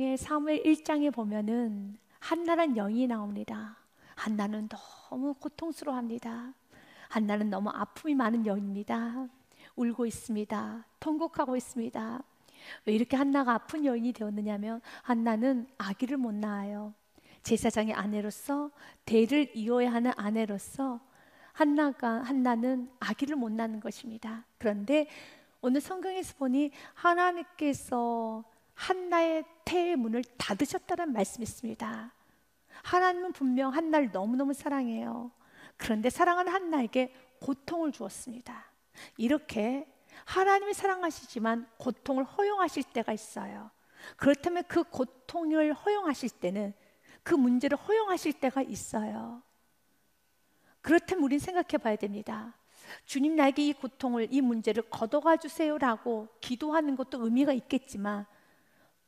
성경의 사무엘 1장에 보면은 한나란 여인이 나옵니다. 한나는 너무 고통스러워합니다. 한나는 너무 아픔이 많은 여인입니다. 울고 있습니다. 통곡하고 있습니다. 왜 이렇게 한나가 아픈 여인이 되었느냐면, 한나는 아기를 못 낳아요. 제사장의 아내로서, 대를 이어야 하는 아내로서 한나는 아기를 못 낳는 것입니다. 그런데 오늘 성경에서 보니 하나님께서 한나의 태의 문을 닫으셨다는 말씀이 있습니다. 하나님은 분명 한나를 너무너무 사랑해요. 그런데 사랑하는 한나에게 고통을 주었습니다. 이렇게 하나님이 사랑하시지만 고통을 허용하실 때가 있어요. 그렇다면 그 고통을 허용하실 때는, 그 문제를 허용하실 때가 있어요. 그렇다면 우리는 생각해 봐야 됩니다. 주님, 나에게 이 고통을, 이 문제를 걷어가 주세요라고 기도하는 것도 의미가 있겠지만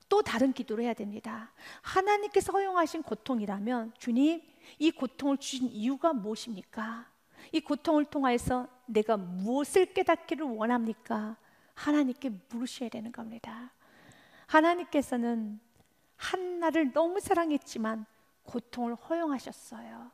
또 다른 기도를 해야 됩니다. 하나님께서 허용하신 고통이라면, 주님, 이 고통을 주신 이유가 무엇입니까? 이 고통을 통해서 내가 무엇을 깨닫기를 원합니까? 하나님께 물으셔야 되는 겁니다. 하나님께서는 한나를 너무 사랑했지만 고통을 허용하셨어요.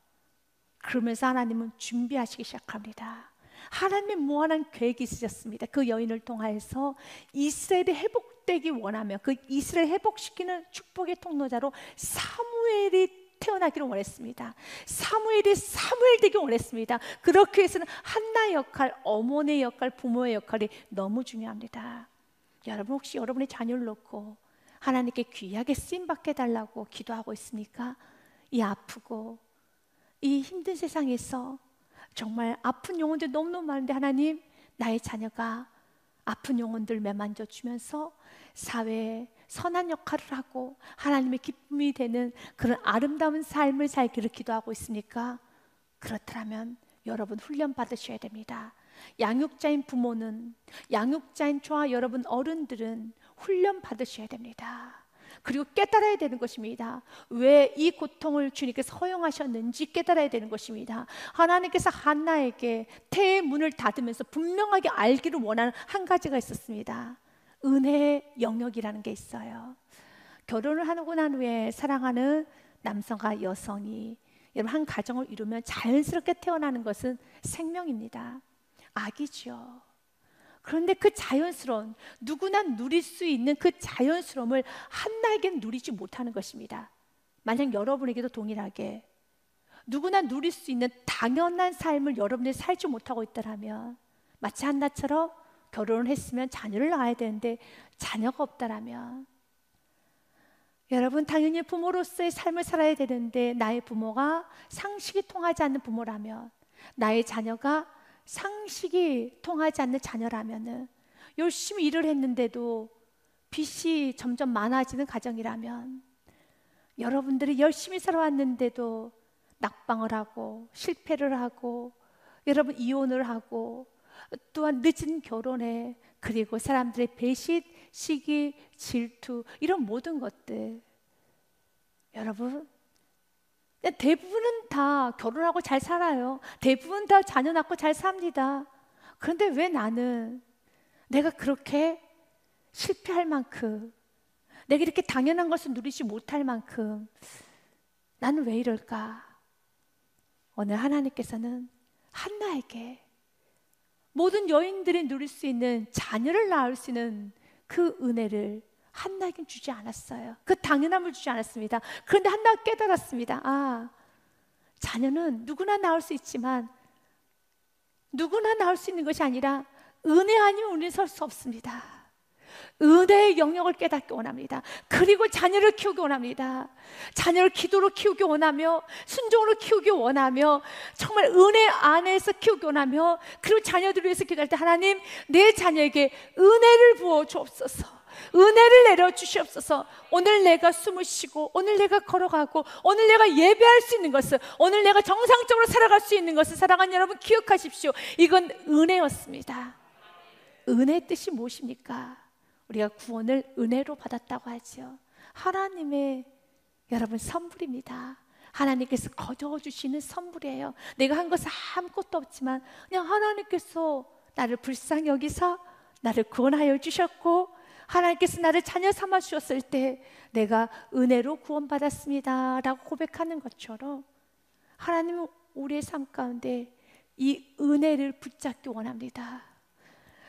그러면서 하나님은 준비하시기 시작합니다. 하나님의 무한한 계획이 있으셨습니다. 그 여인을 통하여서 이스라엘이 회복되기 원하며 그 이스라엘 회복시키는 축복의 통로자로 사무엘이 태어나기를 원했습니다. 사무엘이 사무엘 되기 원했습니다. 그렇게 해서는 한나의 역할, 어머니의 역할, 부모의 역할이 너무 중요합니다. 여러분, 혹시 여러분의 자녀를 놓고 하나님께 귀하게 쓰임받게 해달라고 기도하고 있습니까? 이 아프고 이 힘든 세상에서 정말 아픈 영혼들 너무너무 많은데, 하나님, 나의 자녀가 아픈 영혼들 매만져 주면서 사회에 선한 역할을 하고 하나님의 기쁨이 되는 그런 아름다운 삶을 살기를 기도하고 있습니까? 그렇다면 여러분 훈련 받으셔야 됩니다. 양육자인 부모는, 양육자인 저와 여러분 어른들은 훈련 받으셔야 됩니다. 그리고 깨달아야 되는 것입니다. 왜 이 고통을 주님께서 허용하셨는지 깨달아야 되는 것입니다. 하나님께서 한나에게 태의 문을 닫으면서 분명하게 알기를 원하는 한 가지가 있었습니다. 은혜의 영역이라는 게 있어요. 결혼을 하고 난 후에 사랑하는 남성과 여성이 여러분 한 가정을 이루면 자연스럽게 태어나는 것은 생명입니다. 아기죠. 그런데 그 자연스러운, 누구나 누릴 수 있는 그 자연스러움을 한나에게는 누리지 못하는 것입니다. 만약 여러분에게도 동일하게 누구나 누릴 수 있는 당연한 삶을 여러분이 살지 못하고 있다면, 마치 한나처럼 결혼을 했으면 자녀를 낳아야 되는데 자녀가 없다라면, 여러분 당연히 부모로서의 삶을 살아야 되는데 나의 부모가 상식이 통하지 않는 부모라면, 나의 자녀가 상식이 통하지 않는 자녀라면은, 열심히 일을 했는데도 빚이 점점 많아지는 가정이라면, 여러분들이 열심히 살아왔는데도 낙방을 하고 실패를 하고 여러분 이혼을 하고 또한 늦은 결혼에, 그리고 사람들의 배신, 시기, 질투, 이런 모든 것들, 여러분 대부분은 다 결혼하고 잘 살아요. 대부분 다 자녀 낳고 잘 삽니다. 그런데 왜 나는 내가 그렇게 실패할 만큼, 내가 이렇게 당연한 것을 누리지 못할 만큼 나는 왜 이럴까? 오늘 하나님께서는 한나에게 모든 여인들이 누릴 수 있는 자녀를 낳을 수 있는 그 은혜를 한나에게는 주지 않았어요. 그 당연함을 주지 않았습니다. 그런데 한나가 깨달았습니다. 아, 자녀는 누구나 낳을 수 있지만 누구나 낳을 수 있는 것이 아니라 은혜 아니면 우리는 설 수 없습니다. 은혜의 영역을 깨닫기 원합니다. 그리고 자녀를 키우기 원합니다. 자녀를 기도로 키우기 원하며 순종으로 키우기 원하며 정말 은혜 안에서 키우기 원하며, 그리고 자녀들을 위해서 기도할 때, 하나님, 내 자녀에게 은혜를 부어 주옵소서, 은혜를 내려 주시옵소서. 오늘 내가 숨을 쉬고, 오늘 내가 걸어가고, 오늘 내가 예배할 수 있는 것을, 오늘 내가 정상적으로 살아갈 수 있는 것을, 사랑하는 여러분 기억하십시오. 이건 은혜였습니다. 은혜의 뜻이 무엇입니까? 우리가 구원을 은혜로 받았다고 하죠. 하나님의 여러분 선물입니다. 하나님께서 거저주시는 선물이에요. 내가 한 것은 아무것도 없지만 그냥 하나님께서 나를 불쌍히 여기서 나를 구원하여 주셨고, 하나님께서 나를 자녀 삼아 주셨을 때 내가 은혜로 구원받았습니다 라고 고백하는 것처럼 하나님은 우리의 삶 가운데 이 은혜를 붙잡기 원합니다.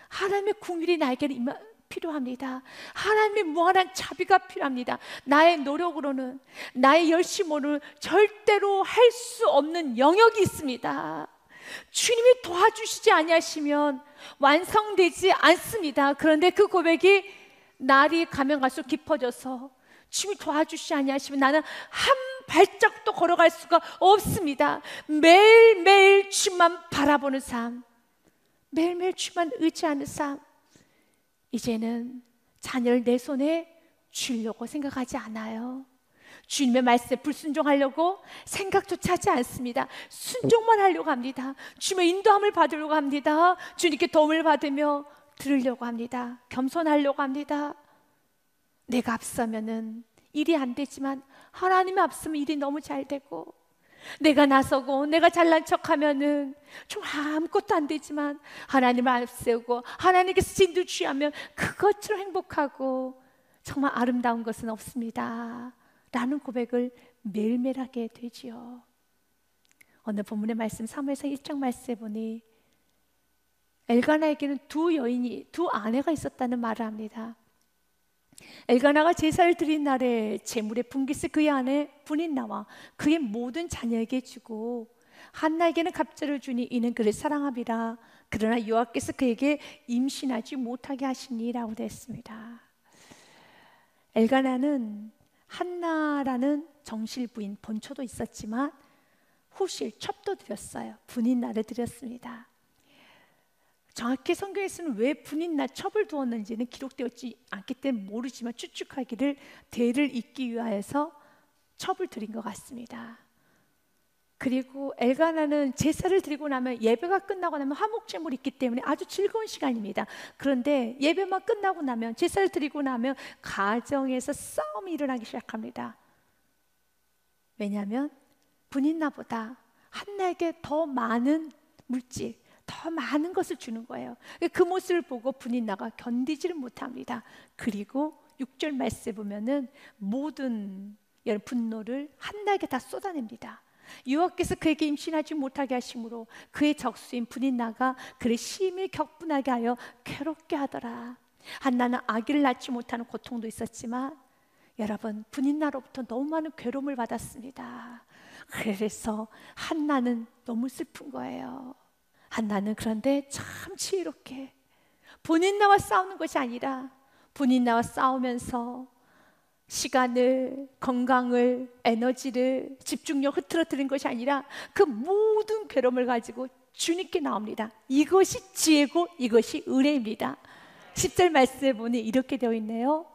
하나님의 긍휼이 나에게는 필요합니다. 하나님의 무한한 자비가 필요합니다. 나의 노력으로는, 나의 열심으로는 절대로 할 수 없는 영역이 있습니다. 주님이 도와주시지 아니하시면 완성되지 않습니다. 그런데 그 고백이 날이 가면 갈수록 깊어져서 주님이 도와주시지 아니하시면 나는 한 발짝도 걸어갈 수가 없습니다. 매일매일 주만 바라보는 삶, 매일매일 주만 의지하는 삶, 이제는 자녀를 내 손에 주려고 생각하지 않아요. 주님의 말씀에 불순종하려고 생각조차 하지 않습니다. 순종만 하려고 합니다. 주님의 인도함을 받으려고 합니다. 주님께 도움을 받으며 들으려고 합니다. 겸손하려고 합니다. 내가 앞서면은 일이 안 되지만 하나님이 앞서면 일이 너무 잘 되고, 내가 나서고 내가 잘난 척하면은 좀 아무것도 안 되지만 하나님을 앞세우고 하나님께서 진도 취하면 그것처럼 행복하고 정말 아름다운 것은 없습니다 라는 고백을 매일매일 하게 되지요. 오늘 본문의 말씀 사무엘상 1장 말씀에 보니 엘가나에게는 두 아내가 있었다는 말을 합니다. 엘가나가 제사를 드린 날에 제물의 분깃을 그의 아내 분인나와 그의 모든 자녀에게 주고 한나에게는 갑절을 주니 이는 그를 사랑함이라. 그러나 여호와께서 그에게 임신하지 못하게 하시니라고 되었습니다. 엘가나는 한나라는 정실 부인 본초도 있었지만 후실 첩도 드렸어요. 분인나를 드렸습니다. 정확히 성경에서는 왜 분인나 첩을 두었는지는 기록되었지 않기 때문에 모르지만 추측하기를 대를 잇기 위하여서 첩을 드린 것 같습니다. 그리고 엘가나는 제사를 드리고 나면, 예배가 끝나고 나면 화목제물이 있기 때문에 아주 즐거운 시간입니다. 그런데 예배만 끝나고 나면, 제사를 드리고 나면 가정에서 싸움이 일어나기 시작합니다. 왜냐하면 분인나보다 한나에게 더 많은 물질, 더 많은 것을 주는 거예요. 그 모습을 보고 분인나가 견디지를 못합니다. 그리고 6절 말씀에 보면은 모든 분노를 한나에게 다 쏟아냅니다. 여호와께서 그에게 임신하지 못하게 하심으로 그의 적수인 분인나가 그를 심히 격분하게 하여 괴롭게 하더라. 한나는 아기를 낳지 못하는 고통도 있었지만 여러분, 분인나로부터 너무 많은 괴로움을 받았습니다. 그래서 한나는 너무 슬픈 거예요. 한나는 그런데 참 지혜롭게 분인나와 싸우는 것이 아니라 분인나와 싸우면서 시간을, 건강을, 에너지를, 집중력 흐트러뜨린 것이 아니라 그 모든 괴로움을 가지고 주님께 나옵니다. 이것이 지혜고 이것이 은혜입니다. 10절 말씀에 보니 이렇게 되어 있네요.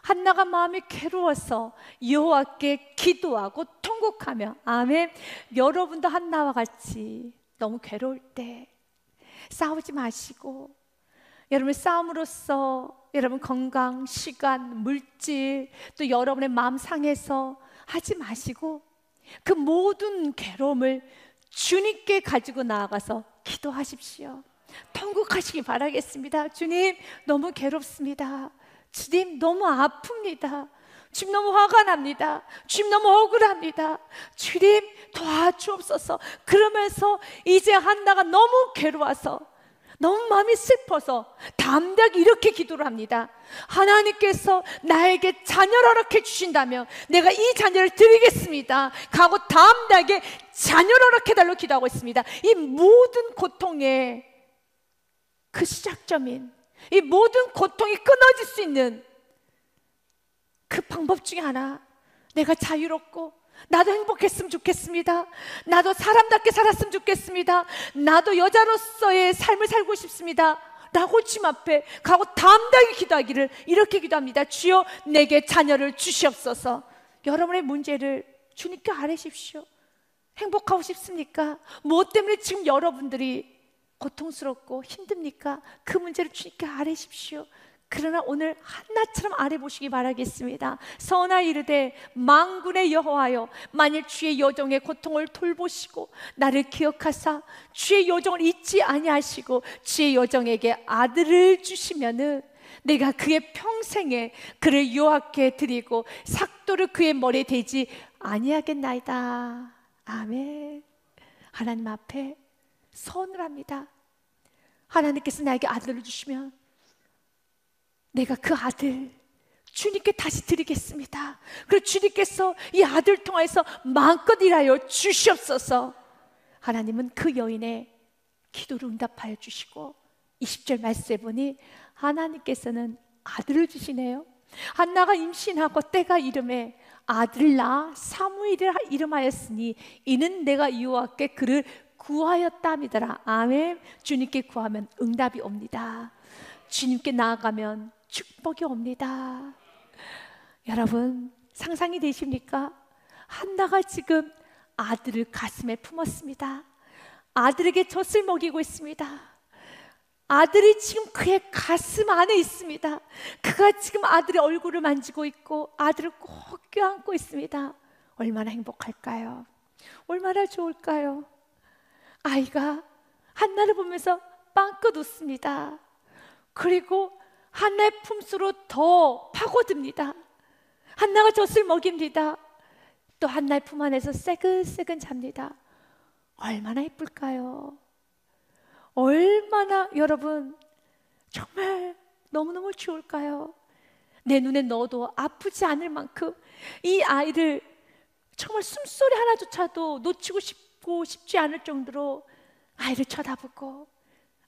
한나가 마음이 괴로워서 여호와께 기도하고 통곡하며. 아멘. 여러분도 한나와 같이 너무 괴로울 때 싸우지 마시고, 여러분 싸움으로써 여러분 건강, 시간, 물질, 또 여러분의 마음 상해서 하지 마시고 그 모든 괴로움을 주님께 가지고 나아가서 기도하십시오. 통곡하시기 바라겠습니다. 주님, 너무 괴롭습니다. 주님, 너무 아픕니다. 주님, 너무 화가 납니다. 주님, 너무 억울합니다. 주님, 도와주옵소서. 그러면서 이제 한나가 너무 괴로워서, 너무 마음이 슬퍼서 담대하게 이렇게 기도를 합니다. 하나님께서 나에게 자녀를 허락해 주신다면 내가 이 자녀를 드리겠습니다. 하고 담대하게 자녀를 허락해 달라고 기도하고 있습니다. 이 모든 고통의 그 시작점인, 이 모든 고통이 끊어질 수 있는 그 방법 중에 하나, 내가 자유롭고 나도 행복했으면 좋겠습니다. 나도 사람답게 살았으면 좋겠습니다. 나도 여자로서의 삶을 살고 싶습니다 라고 주님 앞에 가고 담대하게 기도하기를 이렇게 기도합니다. 주여, 내게 자녀를 주시옵소서. 여러분의 문제를 주님께 아뢰십시오. 행복하고 싶습니까? 무엇 때문에 지금 여러분들이 고통스럽고 힘듭니까? 그 문제를 주님께 아뢰십시오. 그러나 오늘 한나처럼 아뢰보시기 바라겠습니다. 선하 이르되 만군의 여호와여, 만일 주의 여종의 고통을 돌보시고 나를 기억하사 주의 여종을 잊지 아니하시고 주의 여종에게 아들을 주시면은 내가 그의 평생에 그를 유혹해 드리고 삭도를 그의 머리에 대지 아니하겠나이다. 아멘. 하나님 앞에 선을 합니다. 하나님께서 나에게 아들을 주시면 내가 그 아들 주님께 다시 드리겠습니다. 그리고 주님께서 이 아들을 통해서 마음껏 일하여 주시옵소서. 하나님은 그 여인의 기도를 응답하여 주시고 20절 말씀에 보니 하나님께서는 아들을 주시네요. 한나가 임신하고 때가 이름에 아들을 낳아 사무엘이라 이름하였으니 이는 내가 여호와께 그를 구하였다미더라. 아멘. 주님께 구하면 응답이 옵니다. 주님께 나아가면 축복이 옵니다. 여러분 상상이 되십니까? 한나가 지금 아들을 가슴에 품었습니다. 아들에게 젖을 먹이고 있습니다. 아들이 지금 그의 가슴 안에 있습니다. 그가 지금 아들의 얼굴을 만지고 있고 아들을 꼭 껴안고 있습니다. 얼마나 행복할까요? 얼마나 좋을까요? 아이가 한나를 보면서 빵긋 웃습니다. 그리고 한나의 품수로 더 파고듭니다. 한나가 젖을 먹입니다. 또 한나의 품 안에서 새근새근 잡니다. 얼마나 예쁠까요? 얼마나 여러분 정말 너무너무 좋을까요? 내 눈에 넣어도 아프지 않을 만큼 이 아이를 정말 숨소리 하나조차도 놓치고 싶지 않을 정도로 아이를 쳐다보고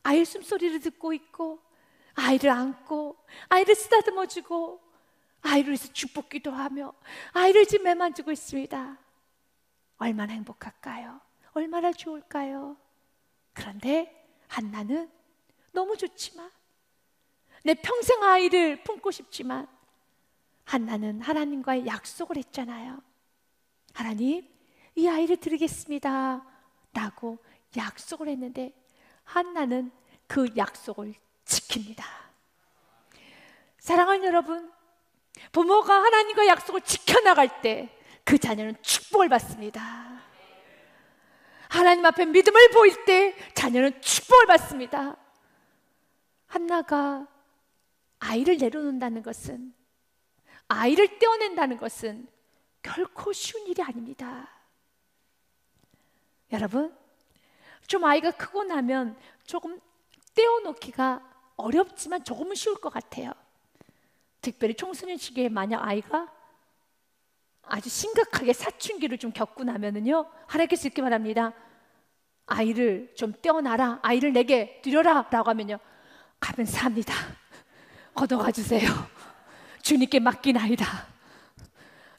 아이의 숨소리를 듣고 있고 아이를 안고 아이를 쓰다듬어주고 아이를 위해서 축복기도 하며 아이를 지금 매만지고 있습니다. 얼마나 행복할까요? 얼마나 좋을까요? 그런데 한나는 너무 좋지만 내 평생 아이를 품고 싶지만 한나는 하나님과의 약속을 했잖아요. 하나님 이 아이를 드리겠습니다 라고 약속을 했는데 한나는 그 약속을 지킵니다. 사랑하는 여러분, 부모가 하나님과 약속을 지켜나갈 때 그 자녀는 축복을 받습니다. 하나님 앞에 믿음을 보일 때 자녀는 축복을 받습니다. 한나가 아이를 내려놓는다는 것은, 아이를 떼어낸다는 것은 결코 쉬운 일이 아닙니다. 여러분, 좀 아이가 크고 나면 조금 떼어놓기가 어렵지만 조금은 쉬울 것 같아요. 특별히 청소년 시기에 만약 아이가 아주 심각하게 사춘기를 좀 겪고 나면은요, 하나님께서 이렇게 말합니다. 아이를 좀 떼어놔라, 아이를 내게 드려라 라고 하면요, 감사합니다, 걷어가 주세요, 주님께 맡기나이다.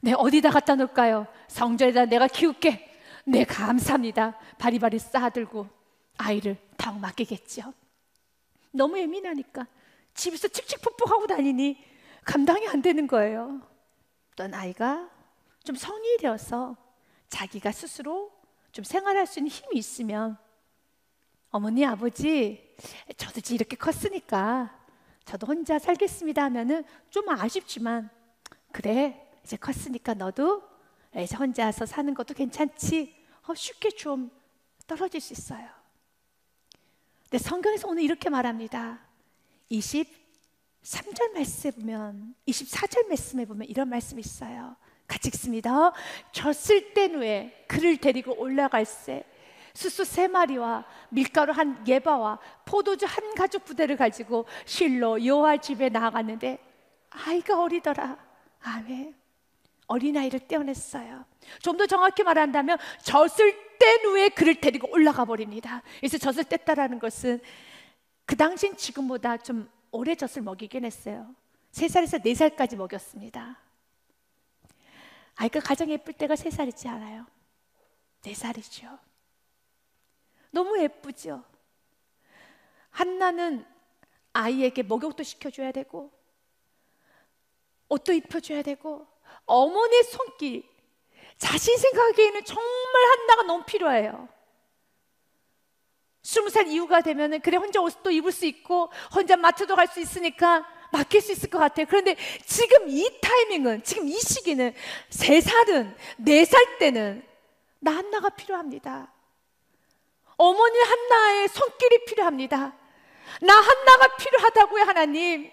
네, 어디다 갖다 놓을까요? 성전에다 내가 키울게. 네, 감사합니다. 바리바리 쌓아들고 아이를 다 맡기겠죠. 너무 예민하니까 집에서 칙칙폭폭하고 다니니 감당이 안 되는 거예요. 어떤 아이가 좀 성인이 되어서 자기가 스스로 좀 생활할 수 있는 힘이 있으면, 어머니 아버지 저도 이제 이렇게 컸으니까 저도 혼자 살겠습니다 하면은 좀 아쉽지만, 그래 이제 컸으니까 너도 이제 혼자서 사는 것도 괜찮지, 쉽게 좀 떨어질 수 있어요. 근데 성경에서 오늘 이렇게 말합니다. 23절 말씀에 보면, 24절 말씀에 보면 이런 말씀이 있어요. 같이 읽습니다. 젖을 뗀 후에 그를 데리고 올라갈새 수수 3마리와 밀가루 한 예바와 포도주 한 가죽 부대를 가지고 실로 여호와 집에 나아갔는데 아이가 어리더라. 아멘. 어린아이를 떼어냈어요. 좀 더 정확히 말한다면 젖을 뗀 후에 그를 데리고 올라가 버립니다. 그래서 젖을 뗐다라는 것은 그 당시엔 지금보다 좀 오래 젖을 먹이긴 했어요. 3살에서 4살까지 먹였습니다. 아이가 가장 예쁠 때가 3살이지 않아요? 4살이죠. 너무 예쁘죠? 한나는 아이에게 목욕도 시켜줘야 되고 옷도 입혀줘야 되고 어머니의 손길, 자신 생각하기에는 정말 한나가 너무 필요해요. 20살 이후가 되면은 그래 혼자 옷도 입을 수 있고 혼자 마트도 갈 수 있으니까 맡길 수 있을 것 같아요. 그런데 지금 이 타이밍은, 지금 이 시기는 3살은, 4살 때는 나 한나가 필요합니다. 어머니 한나의 손길이 필요합니다. 나 한나가 필요하다고요. 하나님,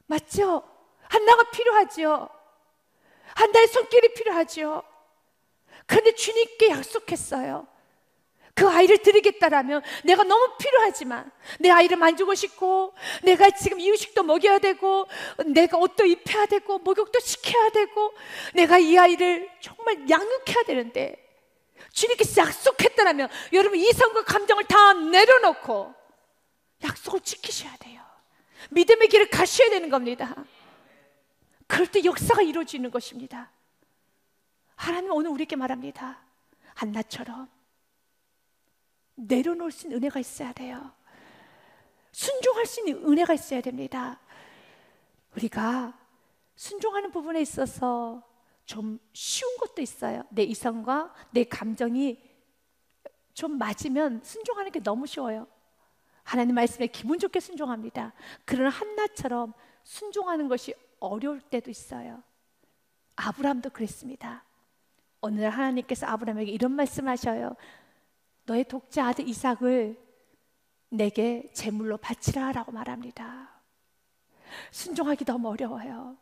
맞죠? 한나가 필요하죠. 한나의 손길이 필요하죠. 그런데 주님께 약속했어요. 그 아이를 드리겠다라면 내가 너무 필요하지만, 내 아이를 만지고 싶고, 내가 지금 이유식도 먹여야 되고, 내가 옷도 입혀야 되고, 목욕도 시켜야 되고, 내가 이 아이를 정말 양육해야 되는데, 주님께서 약속했다라면 여러분 이성과 감정을 다 내려놓고 약속을 지키셔야 돼요. 믿음의 길을 가셔야 되는 겁니다. 그럴 때 역사가 이루어지는 것입니다. 하나님은 오늘 우리에게 말합니다. 한나처럼 내려놓을 수 있는 은혜가 있어야 돼요. 순종할 수 있는 은혜가 있어야 됩니다. 우리가 순종하는 부분에 있어서 좀 쉬운 것도 있어요. 내 이성과 내 감정이 좀 맞으면 순종하는 게 너무 쉬워요. 하나님 말씀에 기분 좋게 순종합니다. 그러나 한나처럼 순종하는 것이 어려울 때도 있어요. 아브라함도 그랬습니다. 오늘 하나님께서 아브라함에게 이런 말씀하셔요. 너의 독자 아들 이삭을 내게 제물로 바치라 라고 말합니다. 순종하기 너무 어려워요.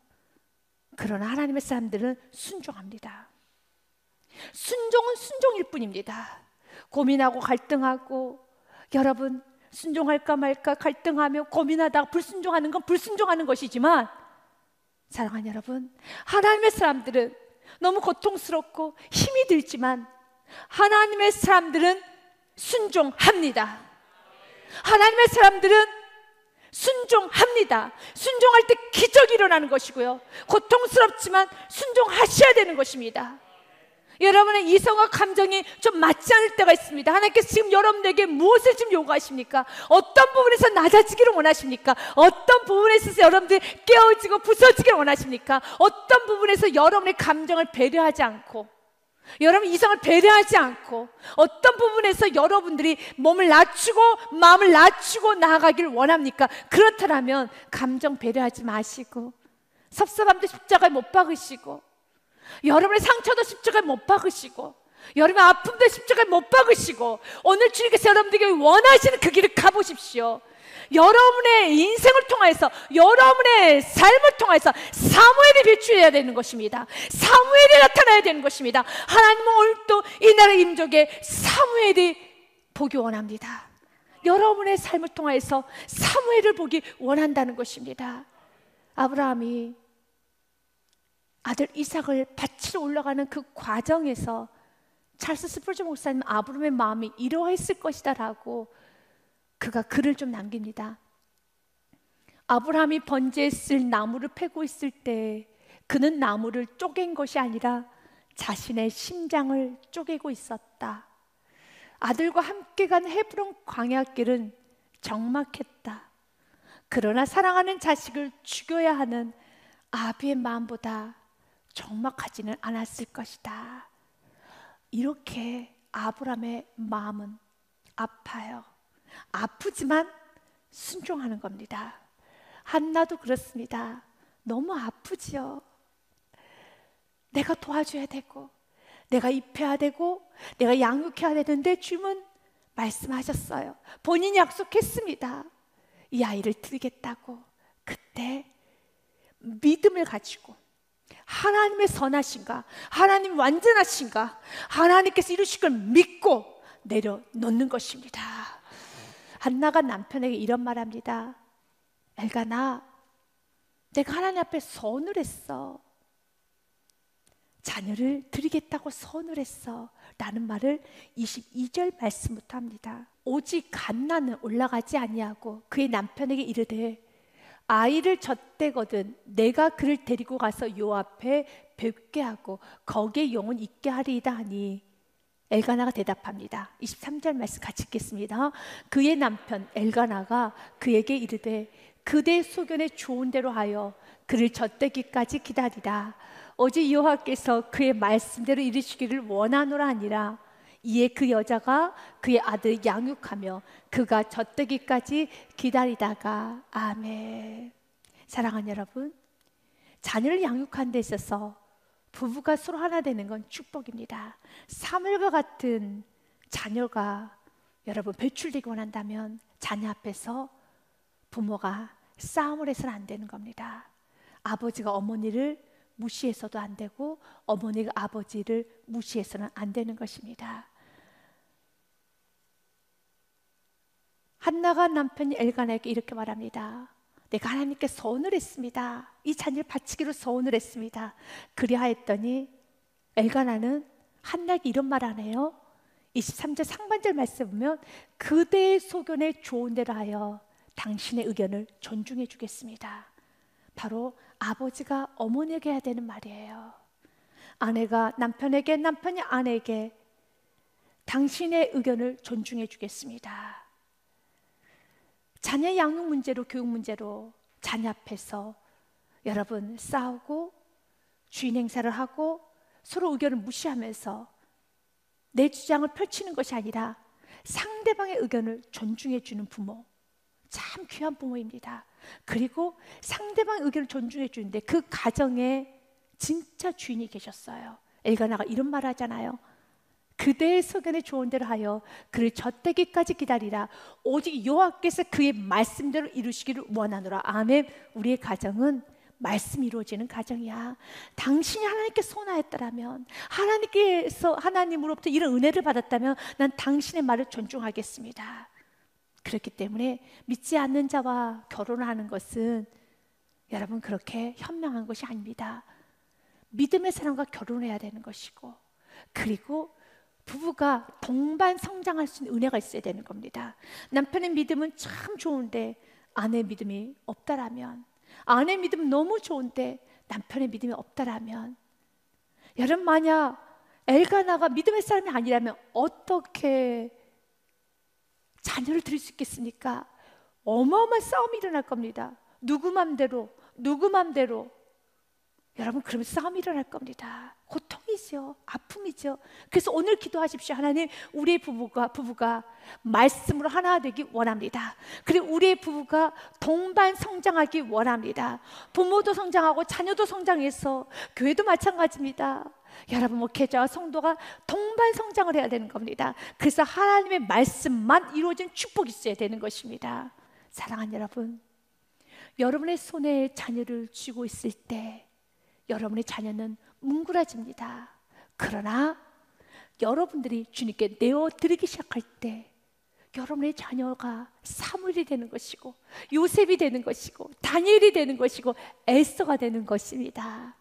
그러나 하나님의 사람들은 순종합니다. 순종은 순종일 뿐입니다. 고민하고 갈등하고, 여러분 순종할까 말까 갈등하며 고민하다가 불순종하는 건 불순종하는 것이지만, 사랑하는 여러분, 하나님의 사람들은 너무 고통스럽고 힘이 들지만 하나님의 사람들은 순종합니다. 하나님의 사람들은 순종합니다. 순종할 때 기적이 일어나는 것이고요, 고통스럽지만 순종하셔야 되는 것입니다. 여러분의 이성과 감정이 좀 맞지 않을 때가 있습니다. 하나님께서 지금 여러분에게 무엇을 지금 요구하십니까? 어떤 부분에서 낮아지기를 원하십니까? 어떤 부분에 있어서 여러분들이 깨어지고 부서지기를 원하십니까? 어떤 부분에서 여러분의 감정을 배려하지 않고, 여러분 이성을 배려하지 않고, 어떤 부분에서 여러분들이 몸을 낮추고 마음을 낮추고 나아가기를 원합니까? 그렇다면 감정 배려하지 마시고, 섭섭함도 십자가에 못 박으시고, 여러분의 상처도 십자가에 못 박으시고, 여러분의 아픔도 십자가에 못 박으시고, 오늘 주님께서 여러분들에게 원하시는 그 길을 가보십시오. 여러분의 인생을 통해서, 여러분의 삶을 통해서 사무엘이 비추어야 되는 것입니다. 사무엘이 나타나야 되는 것입니다. 하나님은 오늘도 이 나라 임족에 사무엘이 보기 원합니다. 여러분의 삶을 통해서 사무엘을 보기 원한다는 것입니다. 아브라함이 아들 이삭을 바치러 올라가는 그 과정에서 찰스 스펄전 목사님 아브라함의 마음이 이러했을 것이다 라고 그가 글을 좀 남깁니다. 아브라함이 번제에 쓸 나무를 패고 있을 때 그는 나무를 쪼갠 것이 아니라 자신의 심장을 쪼개고 있었다. 아들과 함께 간 헤브론 광야길은 적막했다. 그러나 사랑하는 자식을 죽여야 하는 아비의 마음보다 적막하지는 않았을 것이다. 이렇게 아브라함의 마음은 아파요. 아프지만 순종하는 겁니다. 한나도 그렇습니다. 너무 아프지요. 내가 도와줘야 되고, 내가 입혀야 되고, 내가 양육해야 되는데 주님은 말씀하셨어요. 본인이 약속했습니다. 이 아이를 드리겠다고. 그때 믿음을 가지고 하나님의 선하신가, 하나님 완전하신가, 하나님께서 이루실 걸 믿고 내려놓는 것입니다. 한나가 남편에게 이런 말합니다. 엘가나, 내가 하나님 앞에 선을 했어. 자녀를 드리겠다고 선을 했어 라는 말을 22절 말씀부터 합니다. 오직 한나는 올라가지 아니하고 그의 남편에게 이르되 아이를 젖대거든 내가 그를 데리고 가서 요 앞에 뵙게 하고 거기에 영혼 있게 하리이다 하니, 엘가나가 대답합니다. 23절 말씀 같이 읽겠습니다. 그의 남편 엘가나가 그에게 이르되 그대 소견에 좋은 대로 하여 그를 젖대기까지 기다리라. 어제 여호와께서 그의 말씀대로 이루시기를 원하노라 하니라. 이에 그 여자가 그의 아들을 양육하며 그가 젖대기까지 기다리다가. 아멘. 사랑하는 여러분, 자녀를 양육하는 데 있어서 부부가 서로 하나 되는 건 축복입니다. 사무엘과 같은 자녀가 여러분 배출되기 원한다면 자녀 앞에서 부모가 싸움을 해서는 안 되는 겁니다. 아버지가 어머니를 무시해서도 안 되고 어머니가 아버지를 무시해서는 안 되는 것입니다. 한나가 남편이 엘가나에게 이렇게 말합니다. 내가 하나님께 서원을 했습니다. 이 자녀를 바치기로 서원을 했습니다. 그리하였더니 엘가나는 한나에게 이런 말 안 해요. 23절 상반절 말씀 보면 그대의 소견에 좋은 대로 하여 당신의 의견을 존중해 주겠습니다. 바로 아버지가 어머니에게 해야 되는 말이에요. 아내가 남편에게, 남편이 아내에게 당신의 의견을 존중해 주겠습니다. 자녀 양육 문제로, 교육 문제로 자녀 앞에서 여러분 싸우고 주인 행사를 하고 서로 의견을 무시하면서 내 주장을 펼치는 것이 아니라 상대방의 의견을 존중해 주는 부모, 참 귀한 부모입니다. 그리고 상대방의 의견을 존중해 주는데 그 가정에 진짜 주인이 계셨어요. 엘가나가 이런 말을 하잖아요. 그대의 소견에 좋은 대로 하여 그를 젖되기까지 기다리라. 오직 여호와께서 그의 말씀대로 이루시기를 원하노라. 아멘. 우리의 가정은 말씀이 이루어지는 가정이야. 당신이 하나님께 소원하였다면, 하나님께서 하나님으로부터 이런 은혜를 받았다면 난 당신의 말을 존중하겠습니다. 그렇기 때문에 믿지 않는 자와 결혼하는 것은 여러분 그렇게 현명한 것이 아닙니다. 믿음의 사람과 결혼해야 되는 것이고, 그리고 부부가 동반 성장할 수 있는 은혜가 있어야 되는 겁니다. 남편의 믿음은 참 좋은데 아내의 믿음이 없다라면, 아내의 믿음은 너무 좋은데 남편의 믿음이 없다라면, 여러분 만약 엘가나가 믿음의 사람이 아니라면 어떻게 자녀를 드릴 수 있겠습니까? 어마어마한 싸움이 일어날 겁니다. 누구 맘대로 여러분 그러면 싸움이 일어날 겁니다. 고통이죠. 아픔이죠. 그래서 오늘 기도하십시오. 하나님, 우리의 부부가 말씀으로 하나 되기 원합니다. 그리고 우리의 부부가 동반 성장하기 원합니다. 부모도 성장하고 자녀도 성장해서 교회도 마찬가지입니다. 여러분 목회자와 성도가 동반 성장을 해야 되는 겁니다. 그래서 하나님의 말씀만 이루어진 축복이 있어야 되는 것입니다. 사랑하는 여러분, 여러분의 손에 자녀를 쥐고 있을 때 여러분의 자녀는 뭉그라집니다. 그러나 여러분들이 주님께 내어드리기 시작할 때 여러분의 자녀가 사무엘이 되는 것이고 요셉이 되는 것이고 다니엘이 되는 것이고 에스더가 되는 것입니다.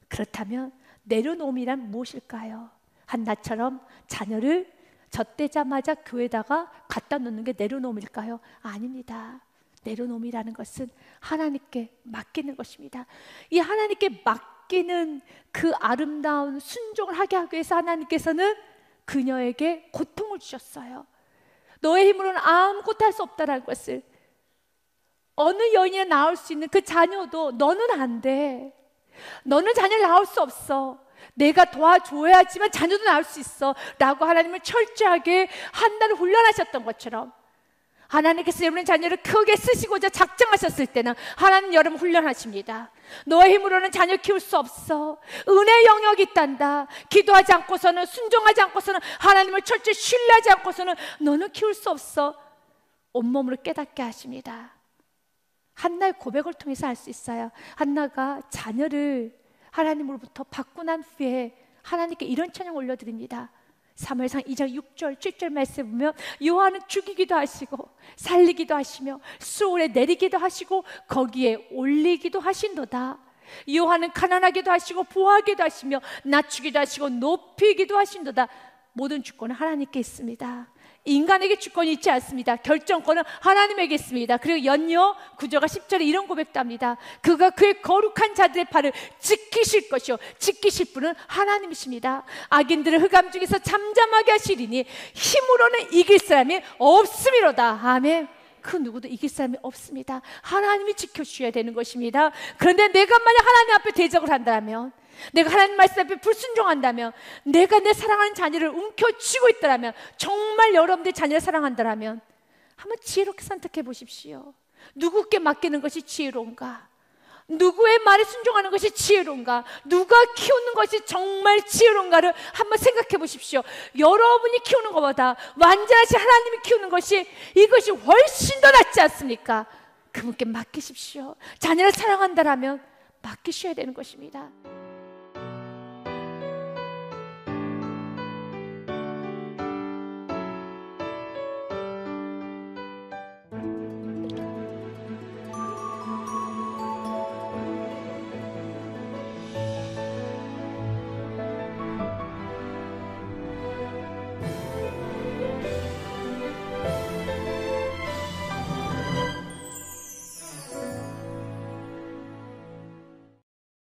그렇다면 내려놓음이란 무엇일까요? 한나처럼 자녀를 젖대자마자 교회에다가 갖다 놓는 게 내려놓음일까요? 아닙니다. 내려놓음이라는 것은 하나님께 맡기는 것입니다. 이 하나님께 맡기는 그 아름다운 순종을 하게 하기 위해서 하나님께서는 그녀에게 고통을 주셨어요. 너의 힘으로는 아무것도 할 수 없다는 것을, 어느 여인이나 낳을 수 있는 그 자녀도 너는 안 돼. 너는 자녀를 낳을 수 없어. 내가 도와줘야지만 자녀도 낳을 수 있어 라고 하나님은 철저하게 한나를 훈련하셨던 것처럼, 하나님께서 여러분의 자녀를 크게 쓰시고자 작정하셨을 때는 하나님 여러분 훈련하십니다. 너의 힘으로는 자녀 키울 수 없어. 은혜의 영역이 있단다. 기도하지 않고서는, 순종하지 않고서는, 하나님을 철저히 신뢰하지 않고서는 너는 키울 수 없어. 온몸으로 깨닫게 하십니다. 한나의 고백을 통해서 알 수 있어요. 한나가 자녀를 하나님으로부터 받고 난 후에 하나님께 이런 찬양 올려드립니다. 사무엘상 2장 6절 7절 말씀 보면 여호와는 죽이기도 하시고 살리기도 하시며 수월에 내리기도 하시고 거기에 올리기도 하신도다. 여호와는 가난하기도 하시고 부하기도 하시며 낮추기도 하시고 높이기도 하신도다. 모든 주권은 하나님께 있습니다. 인간에게 주권이 있지 않습니다. 결정권은 하나님에게 있습니다. 그리고 연이어 9절과 10절에 이런 고백도 합니다. 그가 그의 거룩한 자들의 팔을 지키실 것이요 지키실 분은 하나님이십니다. 악인들을 흑암 중에서 잠잠하게 하시리니 힘으로는 이길 사람이 없음이로다. 아멘. 그 누구도 이길 사람이 없습니다. 하나님이 지켜주셔야 되는 것입니다. 그런데 내가 만약 하나님 앞에 대적을 한다면, 내가 하나님 말씀 앞에 불순종한다면, 내가 내 사랑하는 자녀를 움켜쥐고 있다면, 정말 여러분들의 자녀를 사랑한다면 한번 지혜롭게 선택해 보십시오. 누구께 맡기는 것이 지혜로운가? 누구의 말에 순종하는 것이 지혜로운가? 누가 키우는 것이 정말 지혜로운가를 한번 생각해 보십시오. 여러분이 키우는 것보다 완전하신 하나님이 키우는 것이, 이것이 훨씬 더 낫지 않습니까? 그분께 맡기십시오. 자녀를 사랑한다라면 맡기셔야 되는 것입니다.